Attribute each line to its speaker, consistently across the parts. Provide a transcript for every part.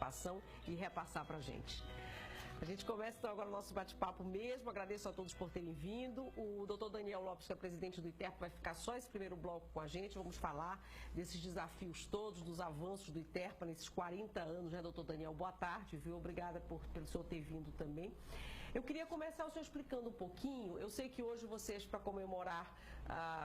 Speaker 1: participação e repassar para a gente. A gente começa então agora o nosso bate-papo mesmo. Agradeço a todos por terem vindo. O doutor Daniel Lopes, que é presidente do ITERPA, vai ficar só esse primeiro bloco com a gente. Vamos falar desses desafios todos, dos avanços do ITERPA nesses 40 anos, né, doutor Daniel? Boa tarde, viu? Obrigada pelo senhor ter vindo também. Eu queria começar o senhor explicando um pouquinho. Eu sei que hoje vocês, para comemorar,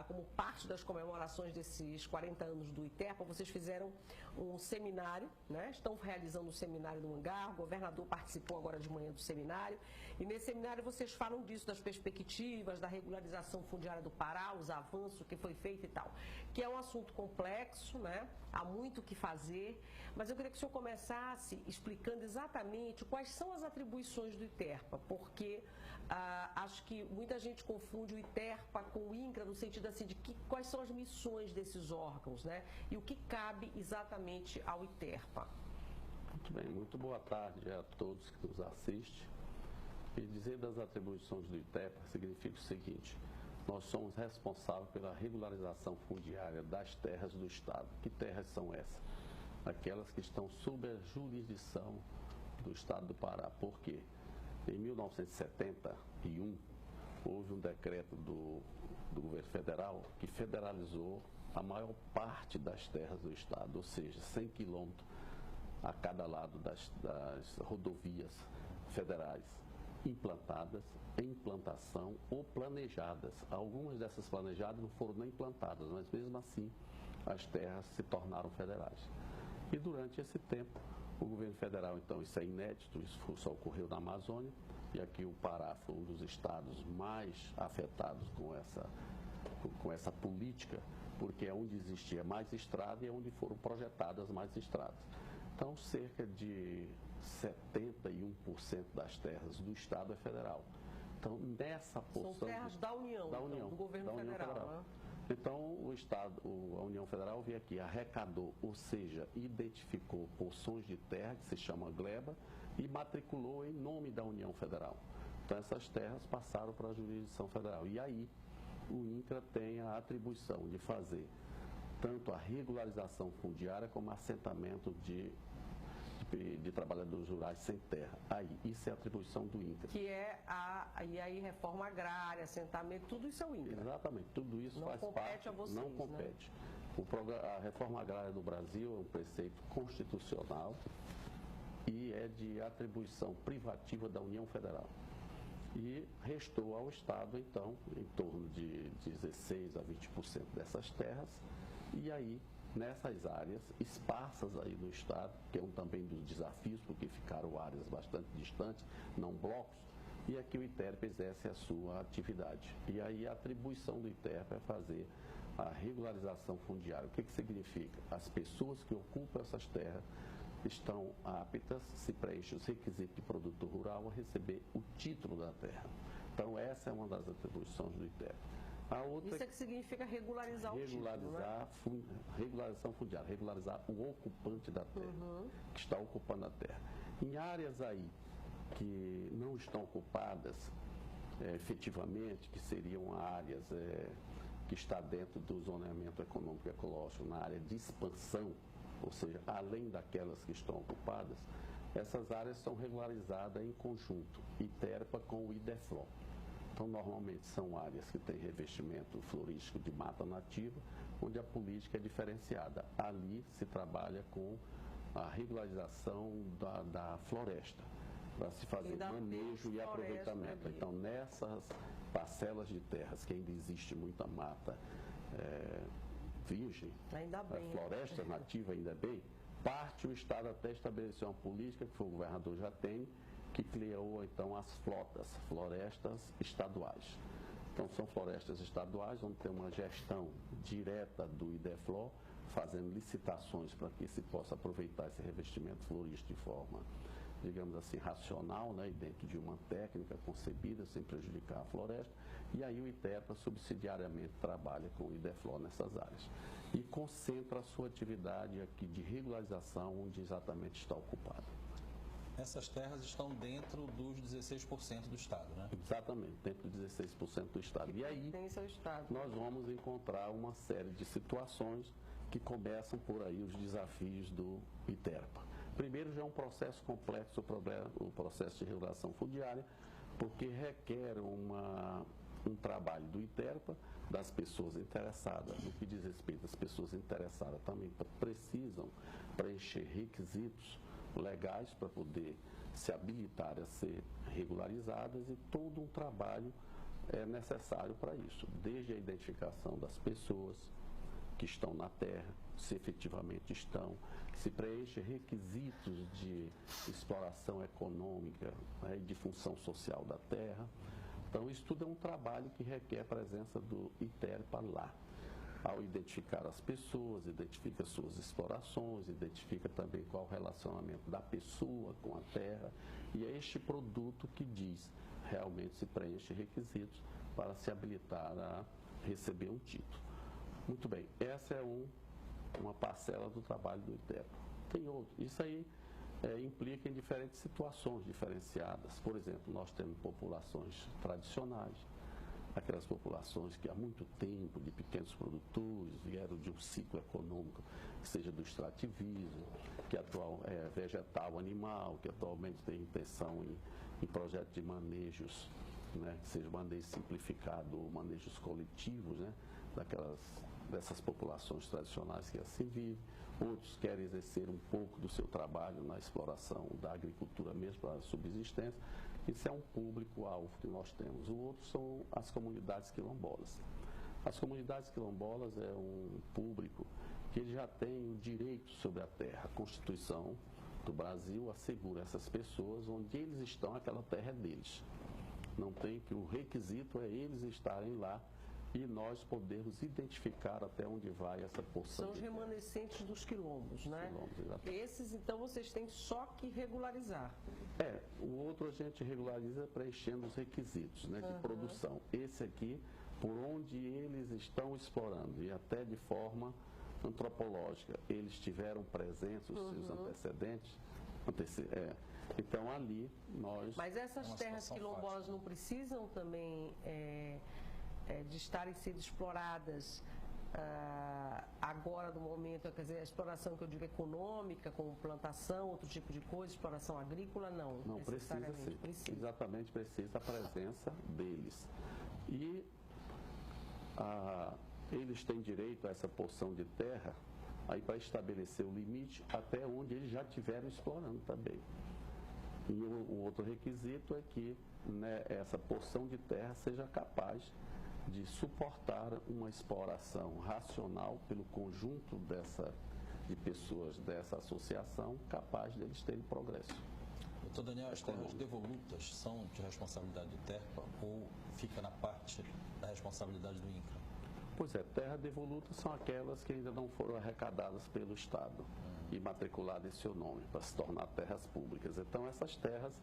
Speaker 1: como parte das comemorações desses 40 anos do ITERPA, vocês fizeram um seminário, né? Estão realizando um seminário no hangar. O governador participou agora de manhã do seminário, e nesse seminário vocês falam disso, das perspectivas, da regularização fundiária do Pará, os avanços, o que foi feito e tal, que é um assunto complexo, né? Há muito o que fazer, mas eu queria que o senhor começasse explicando exatamente quais são as atribuições do ITERPA, porque acho que muita gente confunde o ITERPA com o INCRA, no sentido assim, de quais são as missões desses órgãos, né? E o que cabe exatamente ao ITERPA.
Speaker 2: Muito bem, muito boa tarde a todos que nos assistem. E dizer das atribuições do ITERPA significa o seguinte: nós somos responsáveis pela regularização fundiária das terras do Estado. Que terras são essas? Aquelas que estão sob a jurisdição do Estado do Pará. Por quê? Em 1971, houve um decreto do governo federal que federalizou a maior parte das terras do Estado, ou seja, 100 quilômetros a cada lado das rodovias federais implantadas, em implantação ou planejadas. Algumas dessas planejadas não foram nem implantadas, mas mesmo assim as terras se tornaram federais. E durante esse tempo, o governo federal, então, isso é inédito, isso só ocorreu na Amazônia, e aqui o Pará foi um dos estados mais afetados com essa política, porque é onde existia mais estrada e é onde foram projetadas mais estradas. Então, cerca de 71% das terras do Estado é federal. Então, nessa porção...
Speaker 1: São terras da União, do governo federal. Né?
Speaker 2: Então, a União Federal veio aqui, arrecadou, ou seja, identificou porções de terra, que se chama gleba, e matriculou em nome da União Federal. Então, essas terras passaram para a jurisdição federal. E aí, o INCRA tem a atribuição de fazer tanto a regularização fundiária como assentamento de trabalhadores rurais sem terra. Aí, isso é a atribuição do INCRA.
Speaker 1: Que é e aí reforma agrária, assentamento, tudo isso é o INCRA.
Speaker 2: Exatamente, tudo isso faz parte.
Speaker 1: Não compete a vocês,
Speaker 2: não compete. Né? A reforma agrária do Brasil é um preceito constitucional e é de atribuição privativa da União Federal. E restou ao Estado, então, em torno de 16% a 20% dessas terras. E aí, nessas áreas esparsas aí no Estado, que é um também dos desafios, porque ficaram áreas bastante distantes, não blocos, e aqui o ITERPA exerce a sua atividade. E aí a atribuição do ITERPA é fazer a regularização fundiária. O que significa? As pessoas que ocupam essas terras estão aptas, se preenchem os requisitos de produtor rural, a receber o título da terra. Então, essa é uma das atribuições do ITERPA. A outra
Speaker 1: isso é que significa regularizar o título, né?
Speaker 2: Regularização fundiária, regularizar o ocupante da terra, que está ocupando a terra. Em áreas aí que não estão ocupadas efetivamente, que seriam áreas que está dentro do zoneamento econômico e ecológico, na área de expansão, ou seja, além daquelas que estão ocupadas, essas áreas são regularizadas em conjunto, ITERPA com o IDEFLOR. Então, normalmente são áreas que têm revestimento florístico de mata nativa, onde a política é diferenciada. Ali se trabalha com a regularização da floresta, para se fazer manejo e aproveitamento. Então, nessas parcelas de terras que ainda existe muita mata virgem,
Speaker 1: ainda bem,
Speaker 2: a floresta nativa ainda bem, parte o Estado até estabeleceu uma política, que foi o governador Jatene, que criou então as florestas estaduais. Então são florestas estaduais, onde tem uma gestão direta do IDEFLOR, fazendo licitações para que se possa aproveitar esse revestimento florístico de forma, digamos assim, racional, né, e dentro de uma técnica concebida sem prejudicar a floresta. E aí o ITERPA subsidiariamente trabalha com o IDEFLOR nessas áreas e concentra a sua atividade aqui de regularização onde exatamente está ocupado.
Speaker 3: Essas terras estão dentro dos 16% do Estado, né?
Speaker 2: Exatamente, dentro dos 16% do Estado. E aí nós vamos encontrar uma série de situações que começam por aí os desafios do ITERPA. Primeiro, já é um processo complexo o processo de regulação fundiária, porque requer um trabalho do ITERPA, das pessoas interessadas. No que diz respeito às pessoas interessadas, também precisam preencher requisitos legais para poder se habilitar a ser regularizadas, e todo um trabalho é necessário para isso, desde a identificação das pessoas que estão na terra, se efetivamente estão, que se preenche requisitos de exploração econômica, né, e de função social da terra. Então, isso tudo é um trabalho que requer a presença do ITERPA lá. Ao identificar as pessoas, identifica suas explorações, identifica também qual o relacionamento da pessoa com a terra, e é este produto que diz realmente se preenche requisitos para se habilitar a receber um título. Muito bem, essa é uma parcela do trabalho do ITERPA. Tem outro. Isso aí implica em diferentes situações diferenciadas. Por exemplo, nós temos populações tradicionais, aquelas populações que há muito tempo, de pequenos produtores, vieram de um ciclo econômico, que seja do extrativismo, que é vegetal, animal, que atualmente tem intenção em projetos de manejos, né, que seja manejo simplificado ou manejos coletivos, né, dessas populações tradicionais que assim vivem. Outros querem exercer um pouco do seu trabalho na exploração da agricultura mesmo para a subsistência. Isso é um público-alvo que nós temos. O outro são as comunidades quilombolas. As comunidades quilombolas é um público que ele já tem o direito sobre a terra. A Constituição do Brasil assegura essas pessoas onde eles estão, aquela terra é deles. Não tem que o requisito é eles estarem lá e nós podemos identificar até onde vai essa porção.
Speaker 1: São os remanescentes dos quilombos, né? Esses, então, vocês têm só que regularizar.
Speaker 2: O outro a gente regulariza preenchendo os requisitos, né, de produção. Esse aqui, por onde eles estão explorando, e até de forma antropológica, eles tiveram presentes os seus antecedentes. Então, ali nós...
Speaker 1: Mas essas terras quilombolas não precisam também... de estarem sendo exploradas agora no momento, quer dizer, a exploração que eu digo econômica, como plantação, outro tipo de coisa, exploração agrícola, não.
Speaker 2: Não precisa ser. Exatamente, precisa a presença deles. E eles têm direito a essa porção de terra aí para estabelecer o limite até onde eles já estiveram explorando também. E o outro requisito é que, né, essa porção de terra seja capaz de suportar uma exploração racional pelo conjunto de pessoas dessa associação, capaz de eles terem progresso.
Speaker 3: Doutor Daniel, as terras devolutas são de responsabilidade do ITERPA ou fica na parte da responsabilidade do INCRA?
Speaker 2: Pois é, terras devolutas são aquelas que ainda não foram arrecadadas pelo Estado e matriculadas em seu nome, para se tornar terras públicas. Então, essas terras,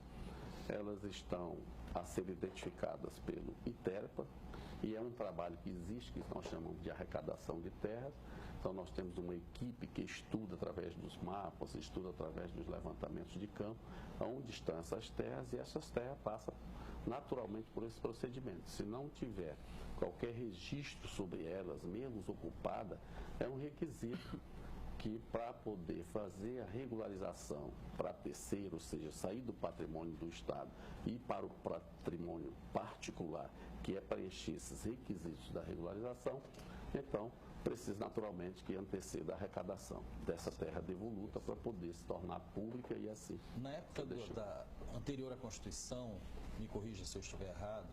Speaker 2: elas estão a ser identificadas pelo ITERPA, e é um trabalho que existe, que nós chamamos de arrecadação de terras. Então, nós temos uma equipe que estuda através dos mapas, estuda através dos levantamentos de campo, onde estão essas terras, e essas terras passam naturalmente por esse procedimento. Se não tiver qualquer registro sobre elas, mesmo ocupada, é um requisito que, para poder fazer a regularização para terceiro, ou seja, sair do patrimônio do Estado e ir para o patrimônio particular, que é preencher esses requisitos da regularização, então precisa naturalmente que anteceda a arrecadação dessa terra devoluta para poder se tornar pública e assim.
Speaker 3: Na época da anterior à Constituição, me corrija se eu estiver errado,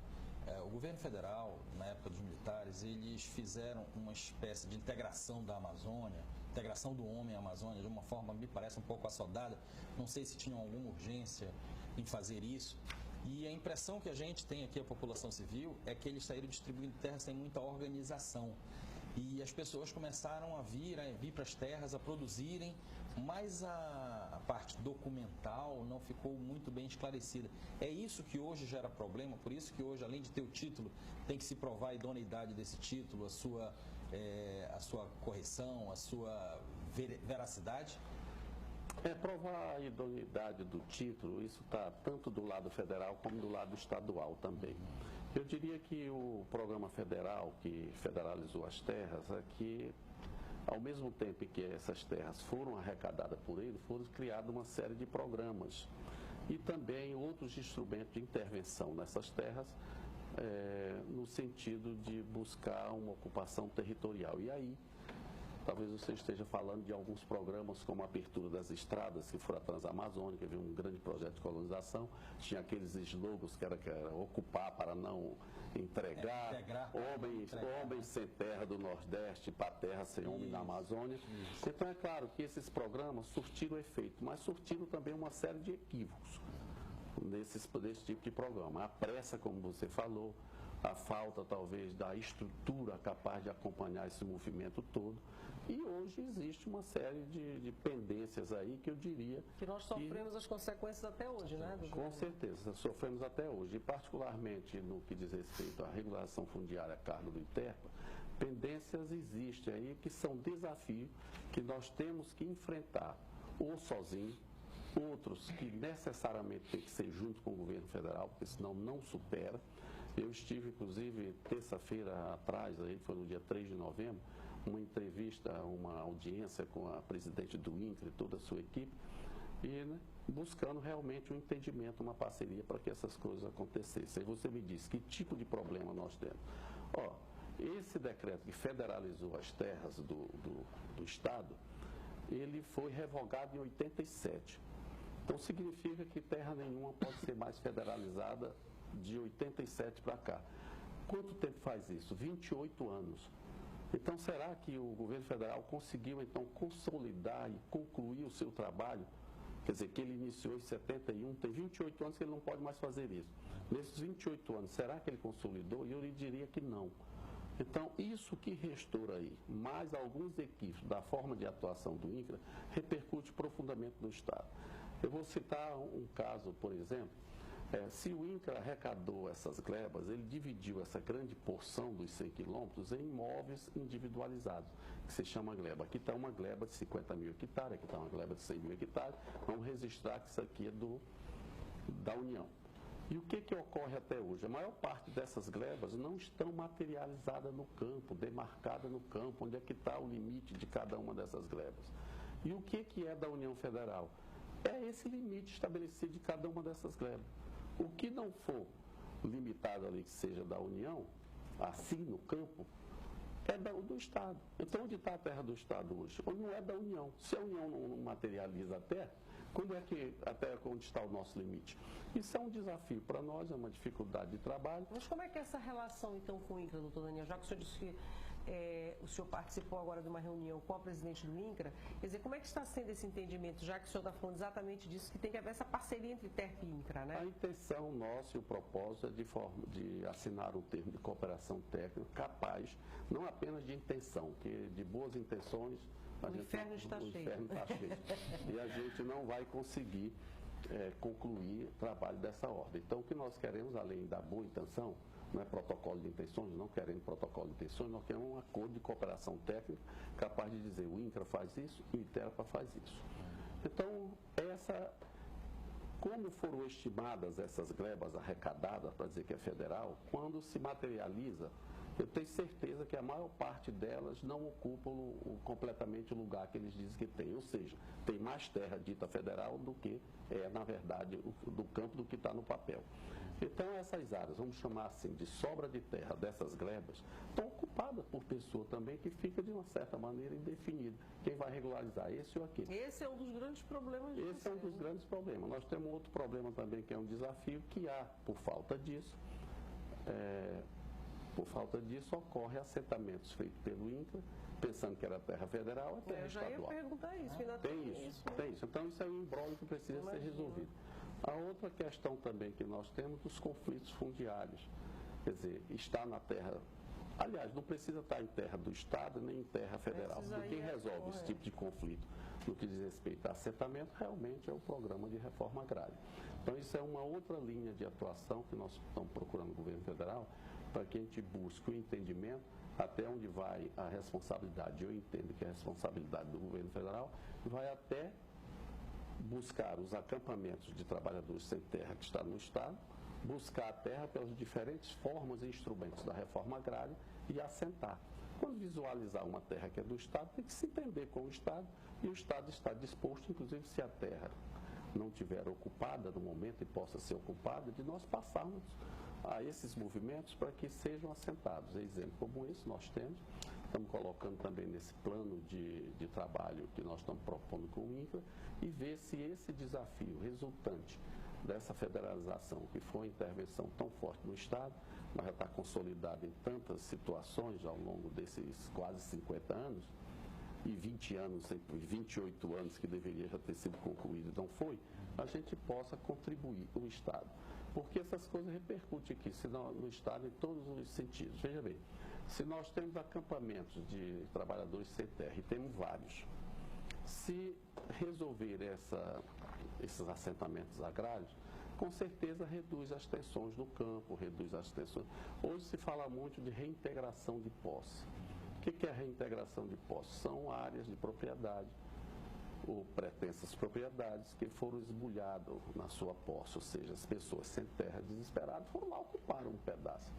Speaker 3: o governo federal, na época dos militares, eles fizeram uma espécie de integração da Amazônia, integração do homem à Amazônia, de uma forma, me parece, um pouco assodada. Não sei se tinham alguma urgência em fazer isso. E a impressão que a gente tem aqui, a população civil, é que eles saíram distribuindo terras sem muita organização. E as pessoas começaram a vir para as terras, a produzirem, mas a parte documental não ficou muito bem esclarecida. É isso que hoje gera problema, por isso que hoje, além de ter o título, tem que se provar a idoneidade desse título, a sua correção, a sua veracidade?
Speaker 2: Provar a idoneidade do título, isso está tanto do lado federal como do lado estadual também. Eu diria que o programa federal, que federalizou as terras, aqui ao mesmo tempo em que essas terras foram arrecadadas por ele, foram criadas uma série de programas e também outros instrumentos de intervenção nessas terras, no sentido de buscar uma ocupação territorial. E aí, talvez você esteja falando de alguns programas como a abertura das estradas, que foram a Transamazônica, havia um grande projeto de colonização, tinha aqueles slogans que era ocupar para não entregar, homens sem terra do Nordeste para terra sem homem na Amazônia. Isso. Então é claro que esses programas surtiram efeito, mas surtiram também uma série de equívocos desse tipo de programa. A pressa, como você falou, a falta talvez da estrutura capaz de acompanhar esse movimento todo. E hoje existe uma série de pendências aí que eu diria...
Speaker 1: Que nós sofremos as consequências até hoje, né?
Speaker 2: Com certeza, sofremos até hoje. E particularmente no que diz respeito à regulação fundiária a cargo do ITERPA, pendências existem aí que são desafios que nós temos que enfrentar, ou sozinho, outros que necessariamente tem que ser junto com o governo federal, porque senão não supera. Eu estive, inclusive, terça-feira atrás, aí foi no dia 3 de novembro, uma entrevista, uma audiência com a presidente do INCRA e toda a sua equipe, e buscando realmente um entendimento, uma parceria para que essas coisas acontecessem. Aí você me disse que tipo de problema nós temos. Esse decreto que federalizou as terras do Estado, ele foi revogado em 87. Então significa que terra nenhuma pode ser mais federalizada de 87 para cá. Quanto tempo faz isso? 28 anos. Então, será que o governo federal conseguiu, então, consolidar e concluir o seu trabalho? Quer dizer, que ele iniciou em 71, tem 28 anos que ele não pode mais fazer isso. Nesses 28 anos, será que ele consolidou? E eu lhe diria que não. Então, isso que restou aí, mais alguns equívocos da forma de atuação do INCRA, repercute profundamente no Estado. Eu vou citar um caso, por exemplo. Se o INCRA arrecadou essas glebas, ele dividiu essa grande porção dos 100 quilômetros em imóveis individualizados, que se chama gleba. Aqui está uma gleba de 50 mil hectares, aqui está uma gleba de 100 mil hectares. Vamos registrar que isso aqui é da União. E o que ocorre até hoje? A maior parte dessas glebas não estão materializadas no campo, demarcadas no campo, onde é que está o limite de cada uma dessas glebas. E o que é da União Federal? É esse limite estabelecido de cada uma dessas glebas. O que não for limitado ali, que seja da União, assim no campo, é do Estado. Então, onde está a terra do Estado hoje? Não é da União. Se a União não materializa a terra, até onde está o nosso limite? Isso é um desafio para nós, é uma dificuldade de trabalho.
Speaker 1: Mas como é que é essa relação, então, com o INCRA, doutor Daniel? Já que o senhor disse que o senhor participou agora de uma reunião com a presidente do INCRA, quer dizer, como é que está sendo esse entendimento, já que o senhor está falando exatamente disso, que tem que haver essa parceria entre ITERP e INCRA, né?
Speaker 2: A intenção nossa e o propósito é de assinar um termo de cooperação técnica capaz, não apenas de intenção, que de boas intenções...
Speaker 1: O inferno está cheio.
Speaker 2: E a gente não vai conseguir concluir trabalho dessa ordem. Então, o que nós queremos, além da boa intenção, não é protocolo de intenções, não queremos protocolo de intenções, nós queremos um acordo de cooperação técnica capaz de dizer o INCRA faz isso, o ITERPA faz isso. Então, como foram estimadas essas glebas arrecadadas, para dizer que é federal, quando se materializa, eu tenho certeza que a maior parte delas não ocupam completamente o lugar que eles dizem que tem. Ou seja, tem mais terra dita federal do que na verdade, do campo do que está no papel. Então, essas áreas, vamos chamar assim, de sobra de terra dessas glebas, estão ocupadas por pessoa também que fica, de uma certa maneira, indefinida. Quem vai regularizar, esse ou aquele?
Speaker 1: Esse é um dos grandes problemas.
Speaker 2: Esse é um dos grandes problemas. Nós temos outro problema também, que é um desafio, que há, por falta disso, ocorre assentamentos feitos pelo INCRA, pensando que era terra federal, é terra estadual.
Speaker 1: Eu já ia perguntar isso.
Speaker 2: Tem isso. Então, isso é um imbróglio que precisa ser resolvido. A outra questão também que nós temos dos conflitos fundiários. Quer dizer, está na terra... Aliás, não precisa estar em terra do Estado nem em terra federal. Porque quem resolve esse tipo de conflito no que diz respeito a assentamento realmente é o programa de reforma agrária. Então, isso é uma outra linha de atuação que nós estamos procurando no governo federal, para que a gente busque o entendimento até onde vai a responsabilidade. Eu entendo que a responsabilidade do governo federal vai até buscar os acampamentos de trabalhadores sem terra que estão no Estado, buscar a terra pelas diferentes formas e instrumentos da reforma agrária e assentar. quando visualizar uma terra que é do Estado, tem que se entender com o Estado, e o Estado está disposto, inclusive se a terra não estiver ocupada no momento e possa ser ocupada, de nós passarmos a esses movimentos para que sejam assentados. Exemplo como esse nós temos, estamos colocando também nesse plano de trabalho que nós estamos propondo com o INCRA, e ver se esse desafio resultante dessa federalização, que foi uma intervenção tão forte no Estado, mas já está consolidada em tantas situações ao longo desses quase 50 anos, e 20 anos, 28 anos que deveria já ter sido concluído e não foi, a gente possa contribuir, o Estado. Porque essas coisas repercutem aqui no Estado em todos os sentidos. Veja bem, se nós temos acampamentos de trabalhadores sem terra, e temos vários, se resolver esses assentamentos agrários, com certeza reduz as tensões no campo, reduz as tensões. Hoje se fala muito de reintegração de posse. O que é a reintegração de posse? São áreas de propriedade ou pretensas propriedades que foram esbulhadas na sua posse, ou seja, as pessoas sem terra desesperadas foram lá ocupar um pedaço.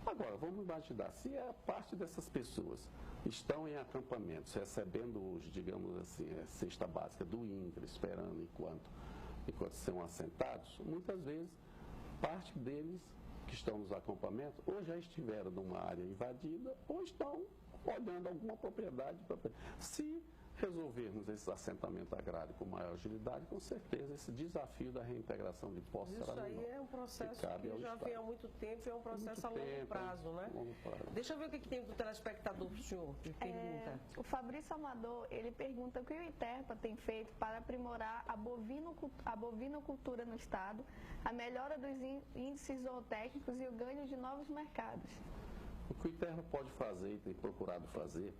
Speaker 2: Agora, vamos imaginar, se a parte dessas pessoas estão em acampamentos, recebendo hoje, digamos assim, a cesta básica do INCRA, esperando enquanto são assentados, muitas vezes parte deles que estão nos acampamentos ou já estiveram numa área invadida ou estão olhando alguma propriedade. Se resolvermos esse assentamento agrário com maior agilidade, com certeza esse desafio da reintegração de posse será menor.
Speaker 1: Isso aí é um processo que já vem há muito tempo, é um processo a longo prazo, né?
Speaker 2: Longo prazo.
Speaker 1: Deixa eu ver o que tem do telespectador para o senhor, que pergunta.
Speaker 4: O Fabrício Amador, ele pergunta o que o ITERPA tem feito para aprimorar a bovinocultura no Estado, a melhora dos índices zootécnicos e o ganho de novos mercados.
Speaker 2: O que o ITERPA pode fazer e tem procurado fazer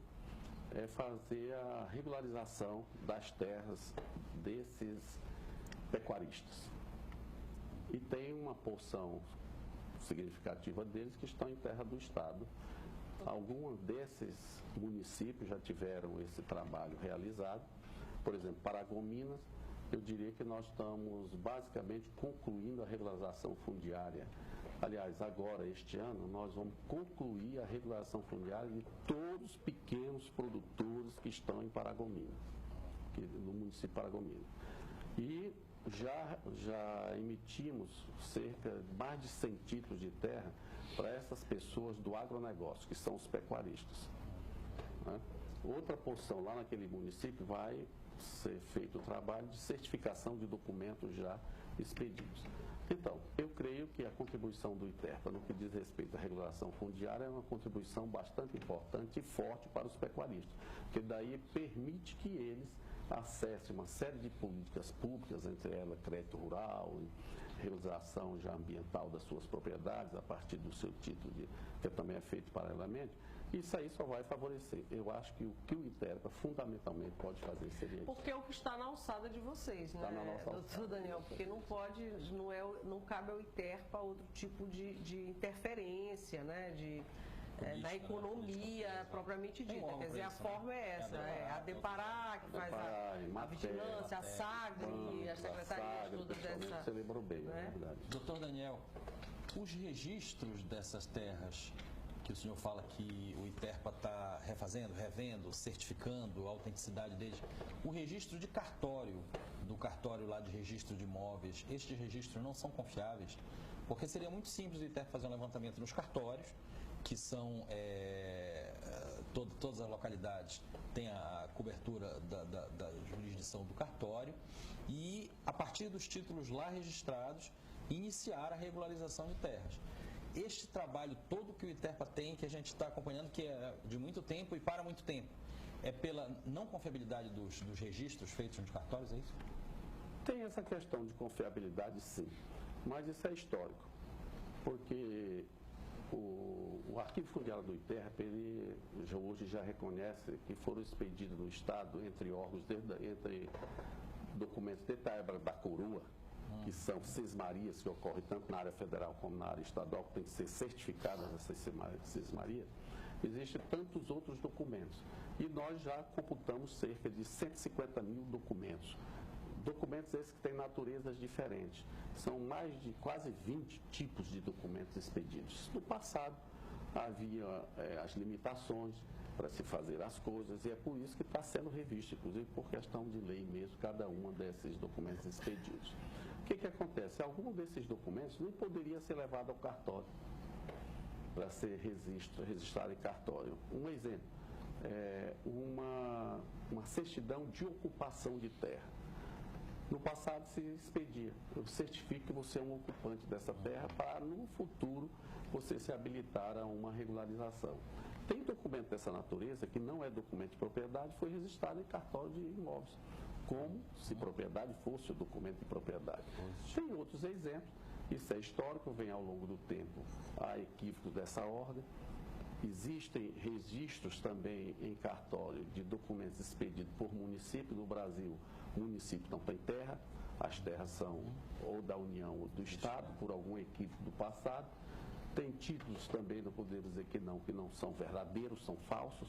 Speaker 2: é fazer a regularização das terras desses pecuaristas. E tem uma porção significativa deles que estão em terra do Estado. Alguns desses municípios já tiveram esse trabalho realizado. Por exemplo, Paragominas, eu diria que nós estamos basicamente concluindo a regularização fundiária. Aliás, agora, este ano, nós vamos concluir a regularização fundiária de todos os pequenos produtores que estão em Paragominas, no município de Paragominas. E já emitimos cerca de mais de 100 títulos de terra para essas pessoas do agronegócio, que são os pecuaristas. Né? Outra porção lá naquele município vai ser feito o trabalho de certificação de documentos já expedidos. Então, eu creio que a contribuição do ITERPA no que diz respeito à regulação fundiária é uma contribuição bastante importante e forte para os pecuaristas, porque daí permite que eles acessem uma série de políticas públicas, entre elas crédito rural, regularização já ambiental das suas propriedades, a partir do seu título, que também é feito paralelamente. Isso aí só vai favorecer. Eu acho que o ITERPA fundamentalmente pode fazer seria isso.
Speaker 1: Porque é o que está na alçada de vocês, né, doutor Daniel? Porque não cabe ao ITERPA outro tipo de interferência, né, na economia propriamente dita. Quer dizer, a forma é essa, a Deparar, que faz a vigilância, a SAGRE, as secretarias todas dessa...
Speaker 2: Você lembrou bem, é verdade.
Speaker 3: Doutor Daniel, os registros dessas terras que o senhor fala que o ITERPA está refazendo, revendo, certificando a autenticidade deles, o registro de cartório, do cartório lá de registro de imóveis, estes registros não são confiáveis? Porque seria muito simples o ITERPA fazer um levantamento nos cartórios, que são, todas as localidades têm a cobertura da jurisdição do cartório, e a partir dos títulos lá registrados, iniciar a regularização de terras. Este trabalho todo que o ITERPA tem, que a gente está acompanhando, que é de muito tempo e para muito tempo, é pela não confiabilidade dos registros feitos nos cartórios, é isso?
Speaker 2: Tem essa questão de confiabilidade, sim, mas isso é histórico, porque o Arquivo Fundiário do ITERPA, ele hoje já reconhece que foram expedidos no Estado, entre órgãos, entre documentos de Itaeba da Coroa, que são cismarias que ocorrem tanto na área federal como na área estadual, que tem que ser certificadas essas cismarias, existem tantos outros documentos. E nós já computamos cerca de 150 mil documentos. Documentos esses que têm naturezas diferentes. São mais de quase 20 tipos de documentos expedidos. No passado, havia as limitações para se fazer as coisas, e é por isso que está sendo revisto, inclusive por questão de lei mesmo, cada um desses documentos expedidos. O que acontece? Algum desses documentos nem poderia ser levado ao cartório para ser registrado em cartório. Um exemplo, uma certidão de ocupação de terra. No passado se expedia, eu certifico que você é um ocupante dessa terra para no futuro você se habilitar a uma regularização. Tem documento dessa natureza que não é documento de propriedade, foi registrado em cartório de imóveis, como se propriedade fosse o documento de propriedade. Tem outros exemplos, isso é histórico, vem ao longo do tempo há equívocos dessa ordem. Existem registros também em cartório de documentos expedidos por município. No Brasil, o município não tem terra, as terras são ou da União ou do Estado, por algum equívoco do passado. Tem títulos também, não podemos dizer que não são verdadeiros, são falsos.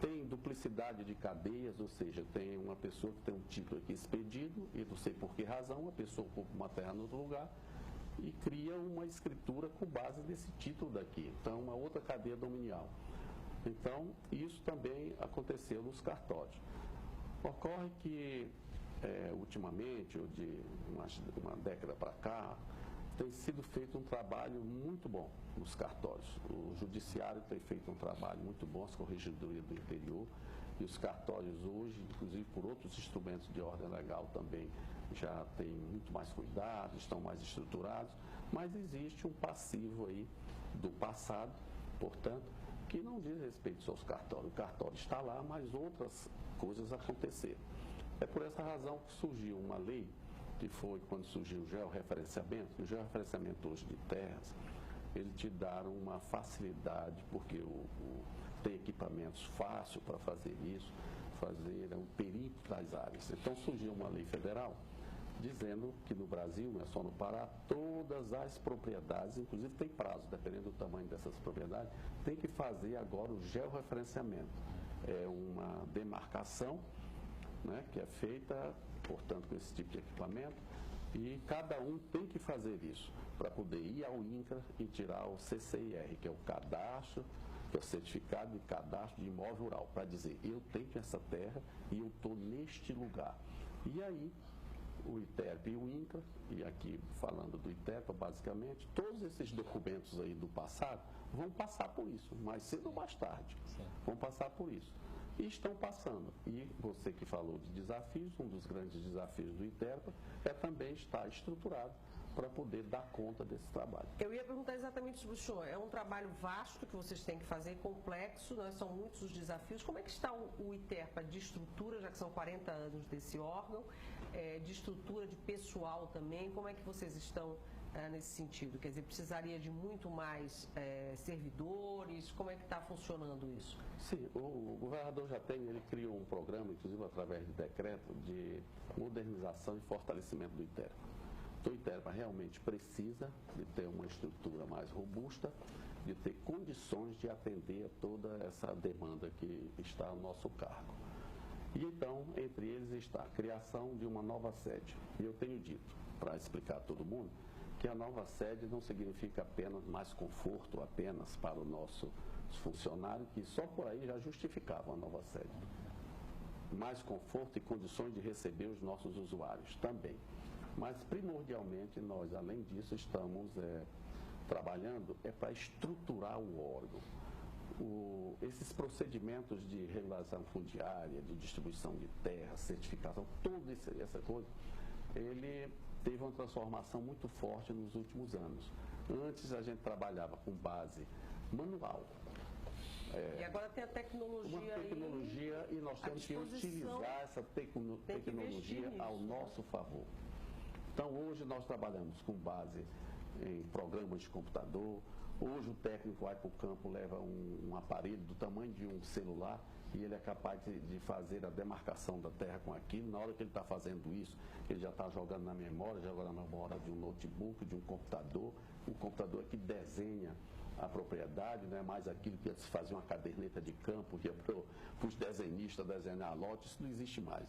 Speaker 2: Tem duplicidade de cadeias, ou seja, tem uma pessoa que tem um título aqui expedido, e não sei por que razão, a pessoa ocupa uma terra em outro lugar, e cria uma escritura com base nesse título daqui. Então, uma outra cadeia dominial. Então, isso também aconteceu nos cartórios. Ocorre que, ultimamente, ou de uma década para cá, tem sido feito um trabalho muito bom nos cartórios. O judiciário tem feito um trabalho muito bom, as corregedorias do interior, e os cartórios hoje, inclusive por outros instrumentos de ordem legal também, já têm muito mais cuidado, estão mais estruturados, mas existe um passivo aí do passado, portanto, que não diz respeito só aos cartórios. O cartório está lá, mas outras coisas aconteceram. É por essa razão que surgiu uma lei, que foi quando surgiu o georreferenciamento. O georreferenciamento hoje de terras, ele te dá uma facilidade, porque tem equipamentos fáceis para fazer isso, fazer um perímetro das áreas. Então surgiu uma lei federal dizendo que no Brasil, não é só no Pará, todas as propriedades, inclusive tem prazo, dependendo do tamanho dessas propriedades, tem que fazer agora o georreferenciamento. É uma demarcação, né, que é feita, portanto, com esse tipo de equipamento, e cada um tem que fazer isso para poder ir ao INCRA e tirar o CCIR, que é o cadastro, que é o certificado de cadastro de imóvel rural, para dizer, eu tenho essa terra e eu estou neste lugar. E aí, o ITERP e o INCRA, e aqui falando do ITERPA, basicamente, todos esses documentos aí do passado vão passar por isso, mais cedo ou mais tarde, vão passar por isso. E estão passando. E você que falou de desafios, um dos grandes desafios do ITERPA é também estar estruturado para poder dar conta desse trabalho.
Speaker 1: Eu ia perguntar exatamente isso para o senhor. É um trabalho vasto que vocês têm que fazer, complexo, né? São muitos os desafios. Como é que está o ITERPA de estrutura, já que são 40 anos desse órgão, de estrutura de pessoal também? Como é que vocês estão nesse sentido? Quer dizer, precisaria de muito mais servidores? Como é que está funcionando isso?
Speaker 2: Sim, o governador já ele criou um programa, inclusive através de decreto, de modernização e fortalecimento do ITERPA. Então, o ITERPA realmente precisa de ter uma estrutura mais robusta, de ter condições de atender a toda essa demanda que está ao nosso cargo. E então, entre eles está a criação de uma nova sede. E eu tenho dito, para explicar a todo mundo, que a nova sede não significa apenas mais conforto apenas para o nosso funcionário, que só por aí já justificava a nova sede. Mais conforto e condições de receber os nossos usuários também. Mas, primordialmente, nós, além disso, estamos trabalhando para estruturar o órgão. Esses procedimentos de regularização fundiária, de distribuição de terra, certificação, toda essa coisa, ele teve uma transformação muito forte nos últimos anos. Antes, a gente trabalhava com base manual.
Speaker 1: E agora tem a tecnologia
Speaker 2: e nós temos que utilizar essa tecnologia ao nosso favor. Então, hoje nós trabalhamos com base em programas de computador. Hoje o técnico vai para o campo, leva um aparelho do tamanho de um celular e ele é capaz de fazer a demarcação da terra com aquilo. Na hora que ele está fazendo isso, ele já está jogando na memória, joga na memória de um notebook, de um computador. O computador é que desenha a propriedade, não é mais aquilo que se fazia uma caderneta de campo, que é para os desenhistas desenhar lote, isso não existe mais.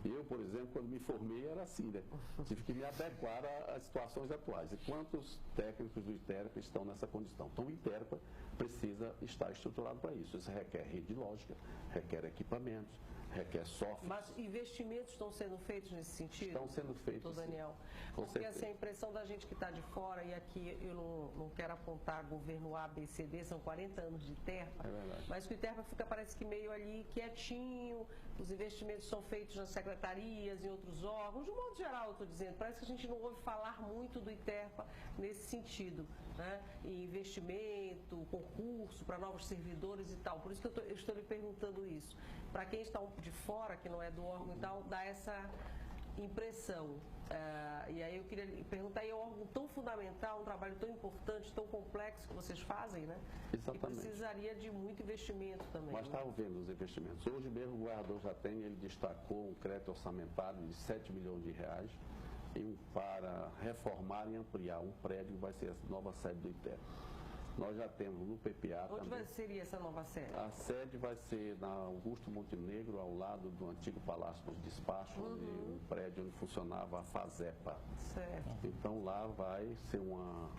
Speaker 2: Eu, por exemplo, quando me formei era assim, né? Tive que me adequar às situações atuais. E quantos técnicos do ITERPA estão nessa condição? Então, o ITERPA precisa estar estruturado para isso. Isso requer rede lógica, requer equipamentos, requer software.
Speaker 1: Mas investimentos estão sendo feitos nesse sentido?
Speaker 2: Estão sendo feitos,
Speaker 1: doutor Daniel.
Speaker 2: Com
Speaker 1: Porque
Speaker 2: certeza.
Speaker 1: assim, a impressão da gente que está de fora, e aqui eu não quero apontar governo A, B, C, D, são 40 anos de ITERPA,
Speaker 2: É verdade.
Speaker 1: mas que o ITERPA fica, parece que meio ali quietinho, os investimentos são feitos nas secretarias, em outros órgãos, de um modo geral, eu estou dizendo, parece que a gente não ouve falar muito do ITERPA nesse sentido, né? Em investimento, concurso para novos servidores e tal. Por isso que eu estou lhe perguntando isso. Para quem está de fora, que não é do órgão e tal, dá essa impressão. E aí eu queria lhe perguntar, é um órgão tão fundamental, um trabalho tão importante, tão complexo que vocês fazem, né?
Speaker 2: Exatamente.
Speaker 1: E precisaria de muito investimento também.
Speaker 2: Mas
Speaker 1: né?
Speaker 2: está vendo os investimentos. Hoje mesmo o governador já tem, ele destacou um crédito orçamentário de 7 milhões de reais para reformar e ampliar um prédio que vai ser a nova sede do ITERPA. Nós já temos no PPA
Speaker 1: Onde
Speaker 2: também.
Speaker 1: seria essa nova sede?
Speaker 2: A sede vai ser na Augusto Montenegro, ao lado do antigo Palácio dos Despachos, onde um prédio onde funcionava a FASEPA.
Speaker 1: Certo.
Speaker 2: Então lá vai ser uma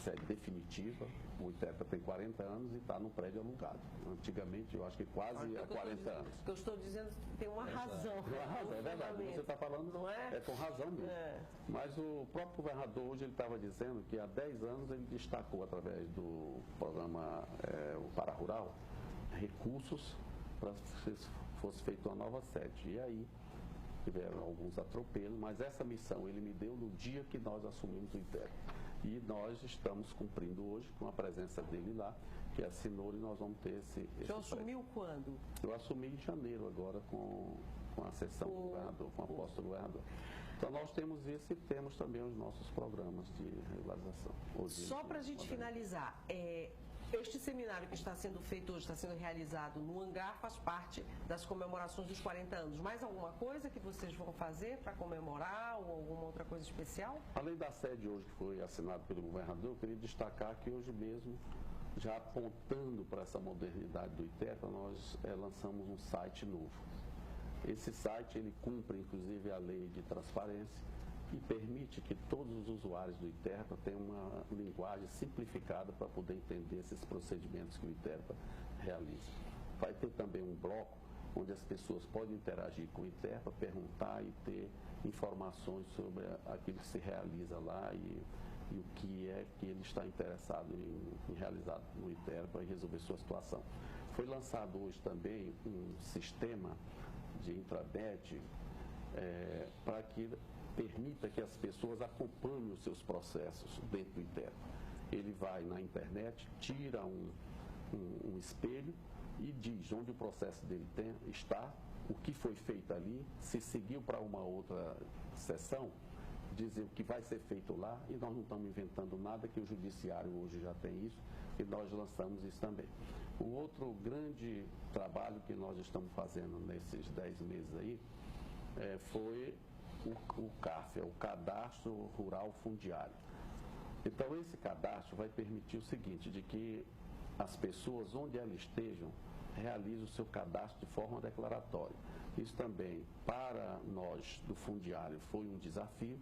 Speaker 2: sede definitiva. O ITERPA tem 40 anos e está no prédio alugado. Antigamente, eu acho que quase há 40 anos.
Speaker 1: O que eu estou dizendo tem uma razão.
Speaker 2: Tem uma razão, é verdade. Você está falando,
Speaker 1: não é?
Speaker 2: É com razão mesmo.
Speaker 1: É.
Speaker 2: Mas o próprio governador hoje ele estava dizendo que há 10 anos ele destacou através do programa o Para Rural recursos para que fosse feita uma nova sede. E aí tiveram alguns atropelos, mas essa missão ele me deu no dia que nós assumimos o ITERPA. E nós estamos cumprindo hoje com a presença dele lá, que assinou, e nós vamos ter esse
Speaker 1: Você assumiu quando?
Speaker 2: Eu assumi em janeiro agora com a sessão do governador, com a posse do governador. Então nós temos isso e temos também os nossos programas de regularização.
Speaker 1: Só para a gente finalizar, este seminário que está sendo feito hoje, está sendo realizado no hangar, faz parte das comemorações dos 40 anos. Mais alguma coisa que vocês vão fazer para comemorar ou alguma outra coisa especial?
Speaker 2: Além da sede hoje que foi assinada pelo governador, eu queria destacar que hoje mesmo, já apontando para essa modernidade do ITERPA, nós lançamos um site novo. Esse site ele cumpre inclusive a lei de transparência e permite que todos os usuários do ITERPA tenham uma linguagem simplificada para poder entender esses procedimentos que o ITERPA realiza. Vai ter também um bloco onde as pessoas podem interagir com o ITERPA, perguntar e ter informações sobre aquilo que se realiza lá e o que é que ele está interessado em realizar no ITERPA e resolver sua situação. Foi lançado hoje também um sistema de intranet para que permita que as pessoas acompanhem os seus processos dentro do ITERPA. Ele vai na internet, tira um espelho e diz onde o processo dele está, o que foi feito ali, se seguiu para uma outra sessão, dizer o que vai ser feito lá, e nós não estamos inventando nada, que o judiciário hoje já tem isso, e nós lançamos isso também. O outro grande trabalho que nós estamos fazendo nesses 10 meses aí foi o CAF, o Cadastro Rural Fundiário. Então esse cadastro vai permitir o seguinte, de que as pessoas, onde elas estejam, realizem o seu cadastro de forma declaratória. Isso também, para nós do fundiário, foi um desafio,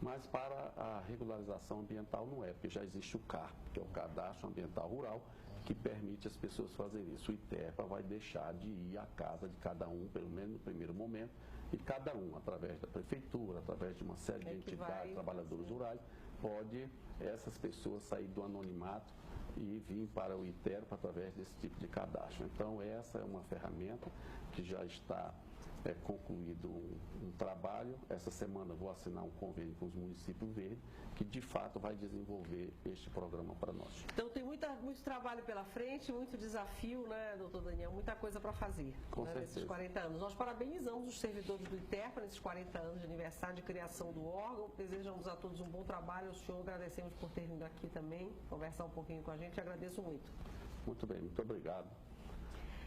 Speaker 2: mas para a regularização ambiental não é, porque já existe o CARP, que é o Cadastro Ambiental Rural, que permite as pessoas fazerem isso. O ITERPA vai deixar de ir à casa de cada um, pelo menos no primeiro momento, e cada um, através da prefeitura, através de uma série de entidades, trabalhadores rurais, pode essas pessoas sair do anonimato e vir para o ITERPA através desse tipo de cadastro. Então, essa é uma ferramenta que já está concluído um trabalho. Essa semana vou assinar um convênio com os municípios verdes, que de fato vai desenvolver este programa para nós.
Speaker 1: Então tem muito trabalho pela frente, muito desafio, né, doutor Daniel? Muita coisa para fazer nesses 40 anos. Nós parabenizamos os servidores do ITERPA nesses 40 anos de aniversário de criação do órgão. Desejamos a todos um bom trabalho. Ao senhor agradecemos por ter vindo aqui também, conversar um pouquinho com a gente. Agradeço muito.
Speaker 2: Muito bem, muito obrigado.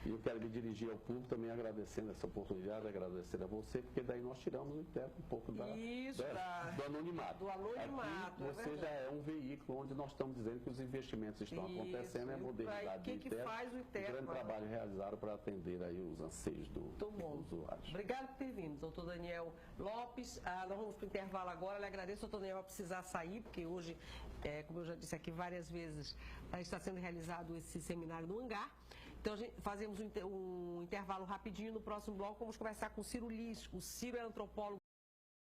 Speaker 2: E eu quero me dirigir ao público também agradecendo essa oportunidade, agradecendo a você, porque daí nós tiramos o ITERP um pouco do anonimato.
Speaker 1: Do anonimato.
Speaker 2: Aqui você já é um veículo onde nós estamos dizendo que os investimentos estão acontecendo, é a modernidade do ITERP.
Speaker 1: Faz o ITERP?
Speaker 2: Um grande trabalho realizado para atender aí os anseios dos usuários.
Speaker 1: Obrigado por ter vindo, doutor Daniel Lopes. Nós vamos para o intervalo agora. Eu lhe agradeço, doutor Daniel, vai precisar sair, porque hoje, como eu já disse aqui várias vezes, está sendo realizado esse seminário no Hangar. Então, fazemos um intervalo rapidinho. No próximo bloco, vamos conversar com o Ciro Liz. O Ciro é antropólogo.